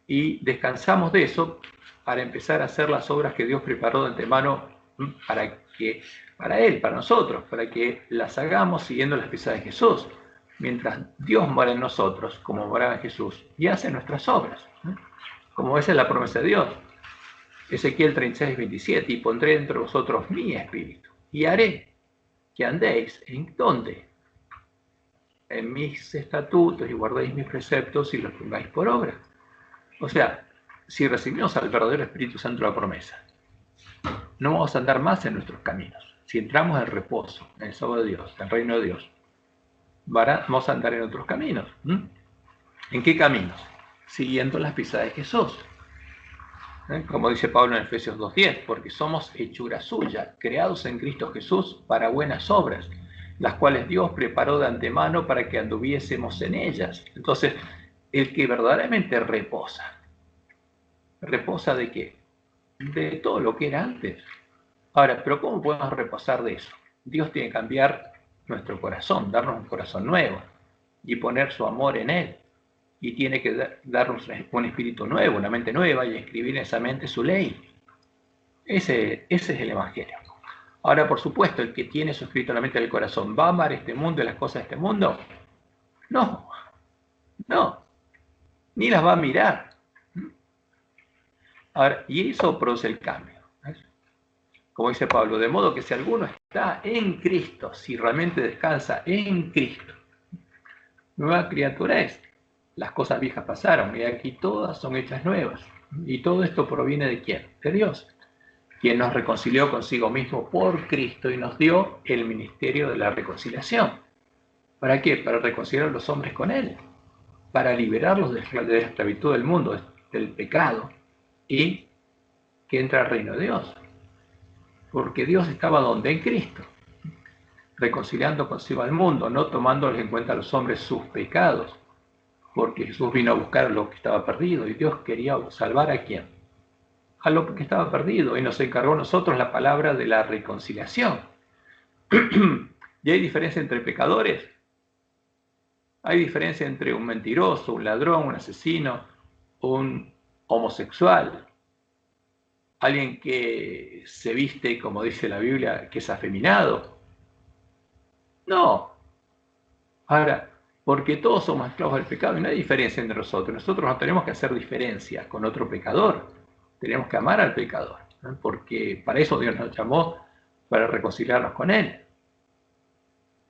S1: Y descansamos de eso para empezar a hacer las obras que Dios preparó de antemano para Él, para nosotros, para que las hagamos siguiendo las pisadas de Jesús. Mientras Dios mora en nosotros, como moraba en Jesús, y hace nuestras obras. Como esa es la promesa de Dios. Ezequiel 36, 27, y pondré entre vosotros mi espíritu, y haré que andéis, ¿en dónde? En mis estatutos y guardéis mis preceptos y los pongáis por obra. O sea, si recibimos al verdadero Espíritu Santo la promesa, no vamos a andar más en nuestros caminos. Si entramos en reposo, en el sábado de Dios, en el reino de Dios, vamos a andar en otros caminos. ¿En qué caminos? Siguiendo las pisadas de Jesús. Como dice Pablo en Efesios 2:10, porque somos hechura suya, creados en Cristo Jesús para buenas obras, las cuales Dios preparó de antemano para que anduviésemos en ellas. Entonces, el que verdaderamente reposa, ¿reposa de qué? De todo lo que era antes. Ahora, ¿pero cómo podemos reposar de eso? Dios tiene que cambiar nuestro corazón, darnos un corazón nuevo y poner su amor en él. Y tiene que darnos un espíritu nuevo, una mente nueva y escribir en esa mente su ley. Ese es el Evangelio. Ahora, por supuesto, el que tiene su espíritu en la mente del corazón, ¿va a amar este mundo y las cosas de este mundo? No, ni las va a mirar. Ahora, y eso produce el cambio. Como dice Pablo, de modo que si alguno está en Cristo, si realmente descansa en Cristo, nueva criatura es. Las cosas viejas pasaron y aquí todas son hechas nuevas. Y todo esto proviene ¿de quién? De Dios, quien nos reconcilió consigo mismo por Cristo y nos dio el ministerio de la reconciliación. ¿Para qué? Para reconciliar a los hombres con Él, para liberarlos de la esclavitud del mundo, del pecado, y que entra al reino de Dios. Porque Dios estaba donde? En Cristo, reconciliando consigo al mundo, no tomándoles en cuenta a los hombres sus pecados, porque Jesús vino a buscar a lo que estaba perdido, y Dios quería salvar ¿a quién? A lo que estaba perdido, y nos encargó a nosotros la palabra de la reconciliación. ¿Y hay diferencia entre pecadores? Hay diferencia entre un mentiroso, un ladrón, un asesino, un homosexual, alguien que se viste, como dice la Biblia, que es afeminado. No. Ahora, porque todos somos esclavos del pecado y no hay diferencia entre nosotros. Nosotros no tenemos que hacer diferencia con otro pecador. Tenemos que amar al pecador, ¿no? Porque para eso Dios nos llamó, para reconciliarnos con Él.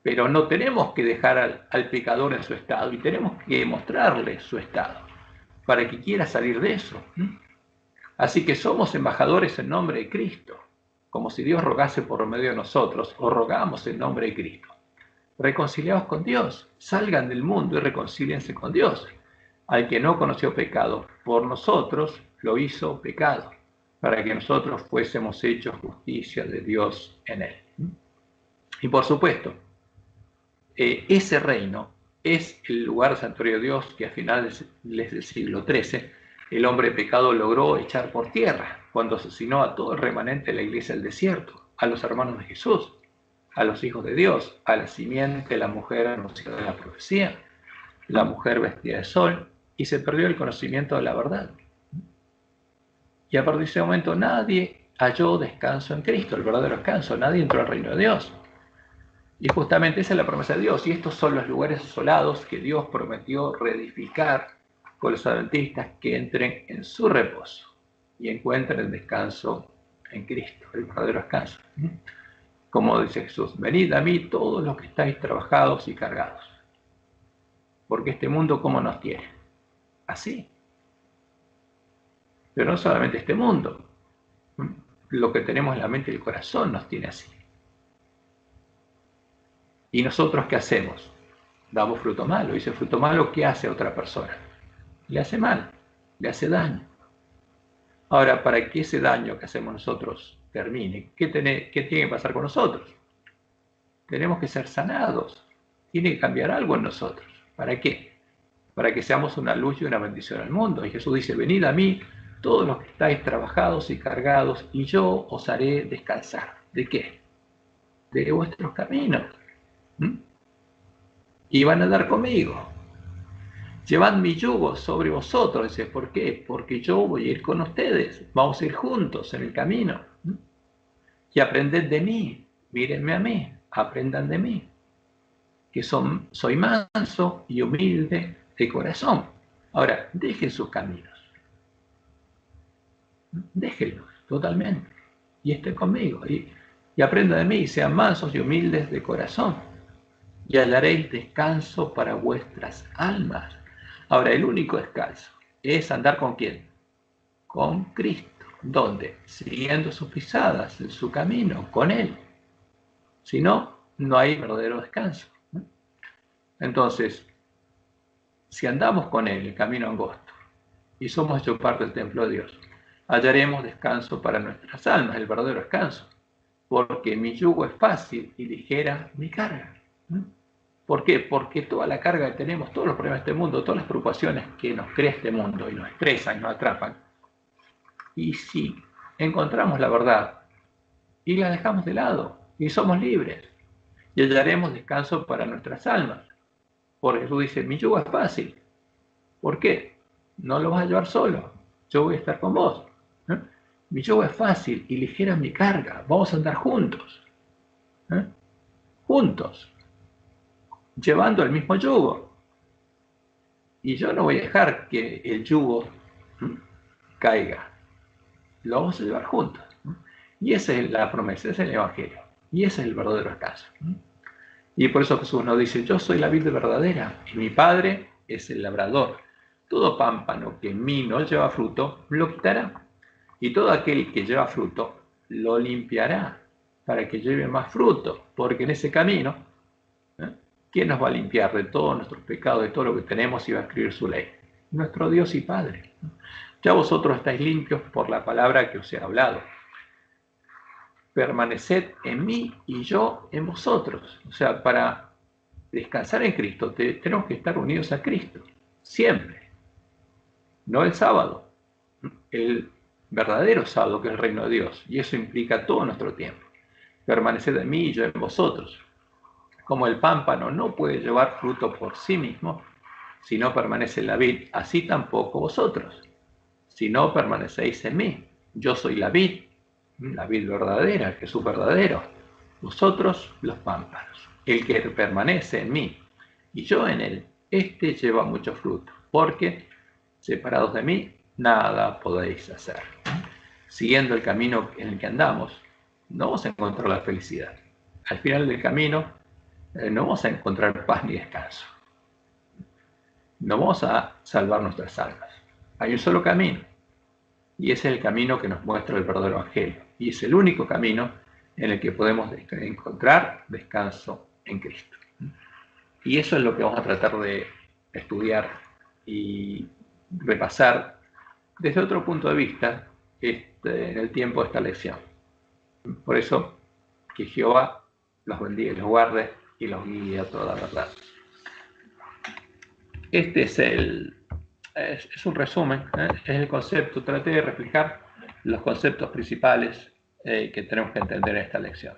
S1: Pero no tenemos que dejar al pecador en su estado y tenemos que mostrarle su estado para que quiera salir de eso. Así que somos embajadores en nombre de Cristo, como si Dios rogase por medio de nosotros, o rogamos en nombre de Cristo. Reconciliados con Dios, salgan del mundo y reconcíliense con Dios. Al que no conoció pecado, por nosotros lo hizo pecado, para que nosotros fuésemos hechos justicia de Dios en él. Y por supuesto, ese reino es el lugar santuario de Dios que a finales del siglo XIII el hombre de pecado logró echar por tierra cuando asesinó a todo el remanente de la iglesia del desierto, a los hermanos de Jesús. a los hijos de Dios, a la simiente, la mujer anunciada en la profecía, la mujer vestida de sol, y se perdió el conocimiento de la verdad. Y a partir de ese momento nadie halló descanso en Cristo, el verdadero descanso, nadie entró al reino de Dios. Y justamente esa es la promesa de Dios, y estos son los lugares asolados que Dios prometió reedificar con los adventistas, que entren en su reposo y encuentren el descanso en Cristo, el verdadero descanso. Como dice Jesús, venid a mí todos los que estáis trabajados y cargados, porque este mundo ¿cómo nos tiene? Así. Pero no solamente este mundo, lo que tenemos en la mente y el corazón nos tiene así. ¿Y nosotros qué hacemos? Damos fruto malo. Y ese fruto malo, ¿qué hace a otra persona? Le hace mal, le hace daño. Ahora, para que ese daño que hacemos nosotros termine, ¿qué tiene que pasar con nosotros? Tenemos que ser sanados. Tiene que cambiar algo en nosotros. ¿Para qué? Para que seamos una luz y una bendición al mundo. Y Jesús dice, venid a mí, todos los que estáis trabajados y cargados, y yo os haré descansar. ¿De qué? De vuestros caminos. Y van a andar conmigo. Llevad mi yugo sobre vosotros. Dice, ¿por qué? Porque yo voy a ir con ustedes. Vamos a ir juntos en el camino. Y aprended de mí. Mírenme a mí. Aprendan de mí. Que soy manso y humilde de corazón. Ahora, dejen sus caminos. Déjenlos totalmente. Y estén conmigo. Y aprendan de mí. Y sean mansos y humildes de corazón. Y hallaréis descanso para vuestras almas. Ahora, el único descanso es andar ¿con quién? Con Cristo. ¿Dónde? Siguiendo sus pisadas, en su camino, con Él. Si no, no hay verdadero descanso. Entonces, si andamos con Él, el camino angosto, y somos hecho parte del templo de Dios, hallaremos descanso para nuestras almas, el verdadero descanso. Porque mi yugo es fácil y ligera mi carga. ¿Por qué? Porque toda la carga que tenemos, todos los problemas de este mundo, todas las preocupaciones que nos crea este mundo y nos estresan y nos atrapan, y si encontramos la verdad y la dejamos de lado y somos libres, y hallaremos descanso para nuestras almas. Porque Jesús dice, mi yugo es fácil. ¿Por qué? No lo vas a llevar solo, yo voy a estar con vos. Mi yugo es fácil y ligera mi carga, vamos a andar juntos. Juntos. Llevando el mismo yugo. Y yo no voy a dejar que el yugo caiga. Lo vamos a llevar juntos. Y esa es la promesa, ese es el Evangelio. Y ese es el verdadero descanso. Y por eso Jesús nos dice, yo soy la vid verdadera y mi Padre es el labrador. Todo pámpano que en mí no lleva fruto, lo quitará. Y todo aquel que lleva fruto, lo limpiará para que lleve más fruto. Porque en ese camino, ¿quién nos va a limpiar de todos nuestros pecados, de todo lo que tenemos y va a escribir su ley? Nuestro Dios y Padre. Ya vosotros estáis limpios por la palabra que os he hablado. Permaneced en mí y yo en vosotros. O sea, para descansar en Cristo tenemos que estar unidos a Cristo. Siempre. No el sábado. El verdadero sábado que es el reino de Dios. Y eso implica todo nuestro tiempo. Permaneced en mí y yo en vosotros. Como el pámpano no puede llevar fruto por sí mismo, si no permanece en la vid, así tampoco vosotros, si no permanecéis en mí. Yo soy la vid verdadera, Jesús verdadero, vosotros los pámpanos. El que permanece en mí y yo en él, este lleva mucho fruto, porque separados de mí, nada podéis hacer. Siguiendo el camino en el que andamos, no vamos a encontrar la felicidad. Al final del camino, no vamos a encontrar paz ni descanso. No vamos a salvar nuestras almas. Hay un solo camino. Y ese es el camino que nos muestra el verdadero Evangelio. Y es el único camino en el que podemos encontrar descanso en Cristo. Y eso es lo que vamos a tratar de estudiar y repasar desde otro punto de vista en el tiempo de esta lección. Por eso, que Jehová los bendiga y los guarde y los guíe a toda la verdad. Este es un resumen, es el concepto. Traté de reflejar los conceptos principales que tenemos que entender en esta lección.